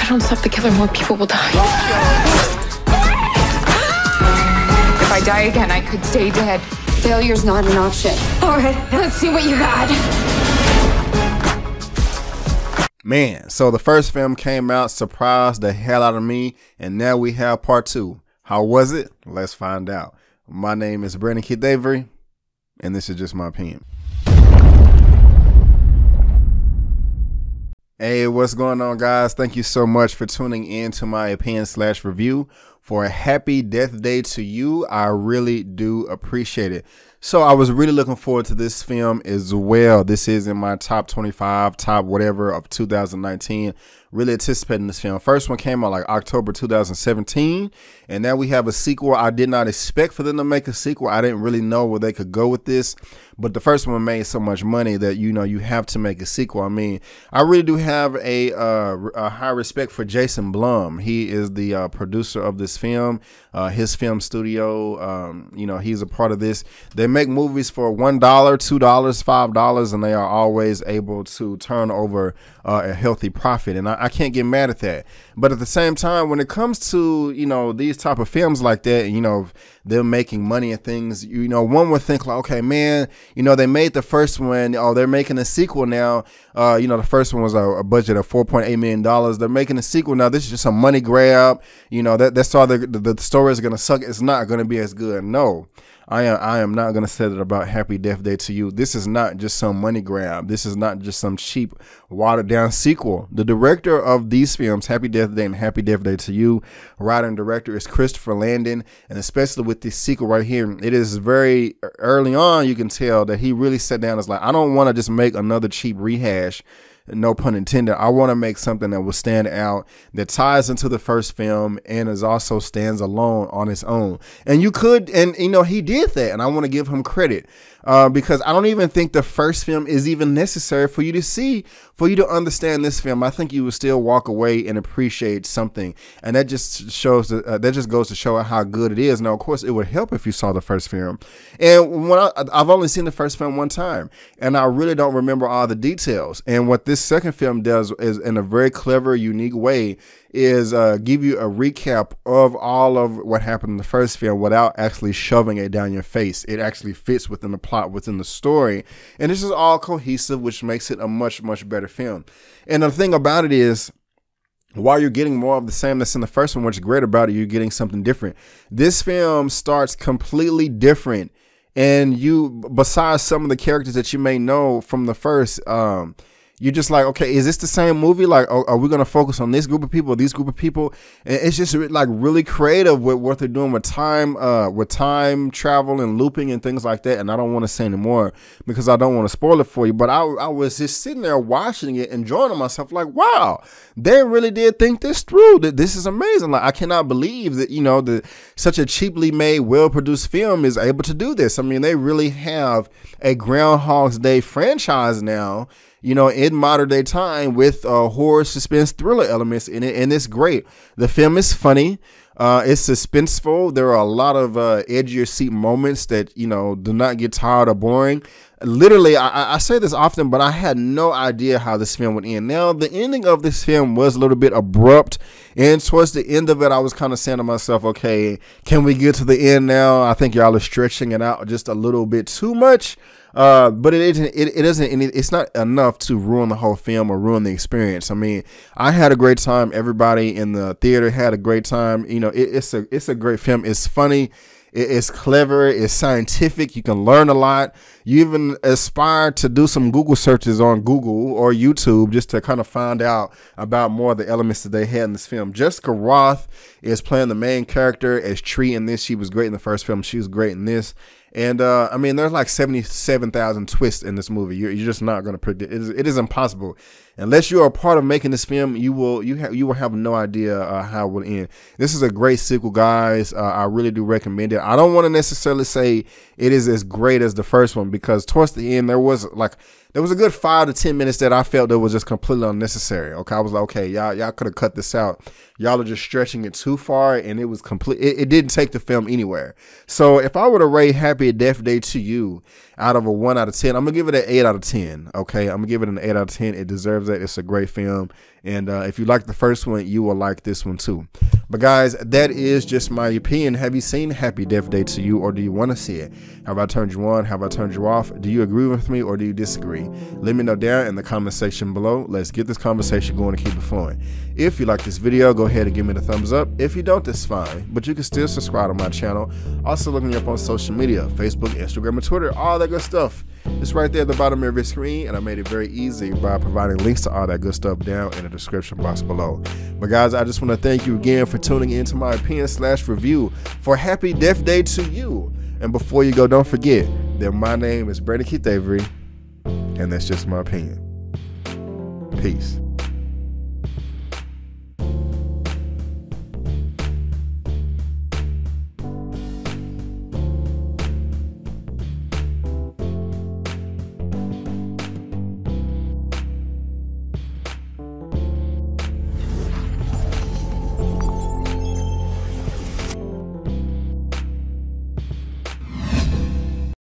I don't stop the killer, more people will die. If I die again, I could stay dead. Failure's not an option. All right, let's see what you got. Man, so the first film came out, surprised the hell out of me, and now we have part 2. How was it? Let's find out. My name is Brandon Keith Avery, and this is just my opinion. Hey, what's going on, guys? Thank you so much for tuning in to my opinion/review for a happy death day to you. I really do appreciate it. So I was really looking forward to this film as well. This is in my top 25, top whatever of 2019. Really anticipating this film. First one came out like October 2017, and now we have a sequel. I did not expect for them to make a sequel. I didn't really know where they could go with this, but the first one made so much money that you have to make a sequel. I mean, I really do have a high respect for Jason Blum. He is the producer of this film, his film studio. He's a part of this. They make movies for $1, $2, $5, and they are always able to turn over a healthy profit, and I can't get mad at that. But at the same time, when it comes to these type of films like that, they're making money and things, one would think like, okay, man, they made the first one, oh, they're making a sequel now. The first one was a budget of $4.8 million. They're making a sequel now. This is just a money grab. That's all the story is gonna suck. It's not gonna be as good. No. I am not going to say that about Happy Death Day to You. This is not just some money grab. This is not just some cheap, watered down sequel. The director of these films, Happy Death Day and Happy Death Day to You, writer and director is Christopher Landon. And especially with this sequel right here, it is very early on, you can tell that he really sat down and was like, I don't want to just make another cheap rehash. No pun intended. I want to make something that will stand out, that ties into the first film, and is also stands alone on its own. And you could, and he did that, and I want to give him credit because I don't even think the first film is even necessary for you to see, for you to understand this film. I think you would still walk away and appreciate something, and that just shows that just goes to show how good it is. Now, of course, it would help if you saw the first film, and when I've only seen the first film one time, and I really don't remember all the details. And what this second film does is, in a very clever, unique way, is give you a recap of all of what happened in the first film without actually shoving it down your face. It actually fits within the plot, within the story, and this is all cohesive, which makes it a much, much better film. And the thing about it is, while you're getting more of the same that's in the first one, what's great about it, you're getting something different. This film starts completely different, and besides some of the characters that you may know from the first, you're just like, okay, is this the same movie? Like, are we going to focus on this group of people, or these group of people? And it's just like really creative with what they're doing with time travel and looping and things like that. And I don't want to say anymore because I don't want to spoil it for you. But I was just sitting there watching it, enjoying myself, like, wow, they really did think this through. That this is amazing. Like, I cannot believe that, such a cheaply made, well-produced film is able to do this. I mean, they really have a Groundhog's Day franchise now, in modern day time, with horror, suspense, thriller elements in it, and it's great. The film is funny. It's suspenseful. There are a lot of edge of your seat moments that, do not get tired or boring. Literally, I say this often, but I had no idea how this film would end. Now, the ending of this film was a little bit abrupt, and towards the end of it, I was kind of saying to myself, okay, can we get to the end now? I think y'all are stretching it out just a little bit too much. But it's not enough to ruin the whole film or ruin the experience. I mean, I had a great time. Everybody in the theater had a great time. It's a great film. It's funny. It's clever. It's scientific. You can learn a lot. You even aspire to do some Google searches on Google or YouTube just to kind of find out about more of the elements that they had in this film. Jessica Roth is playing the main character as Tree in this. She was great in the first film. She was great in this. And I mean, there's like 77,000 twists in this movie. You're just not going to predict. It is impossible unless you are a part of making this film. You will have no idea how it will end. This is a great sequel, guys. I really do recommend it. I don't want to necessarily say it is as great as the first one, because towards the end there was like there was a good 5 to 10 minutes that I felt that was just completely unnecessary. Okay, I was like, okay, y'all could have cut this out. Y'all are just stretching it too far, and it was complete. It didn't take the film anywhere. So if I were to rate Happy Death Day to You out of a 1 out of 10, I'm gonna give it an 8 out of 10. Okay, I'm gonna give it an 8 out of 10. It deserves it. It's a great film, and if you like the first one, you will like this one too. But guys, that is just my opinion. Have you seen Happy Death Day to You, or do you want to see it? Have I turned you on? Have I turned you off? Do you agree with me, or do you disagree? Let me know down in the comment section below. Let's get this conversation going and keep it flowing. If you like this video, go ahead and give me the thumbs up. If you don't, that's fine, but you can still subscribe to my channel. Also, look me up on social media, Facebook, Instagram, and Twitter, all that good stuff. It's right there at the bottom of your screen, and I made it very easy by providing links to all that good stuff down in the description box below. But guys, I just want to thank you again for tuning into my opinion/review for Happy Death Day to You. And before you go, don't forget that my name is Brandon Keith Avery, and that's just my opinion. Peace.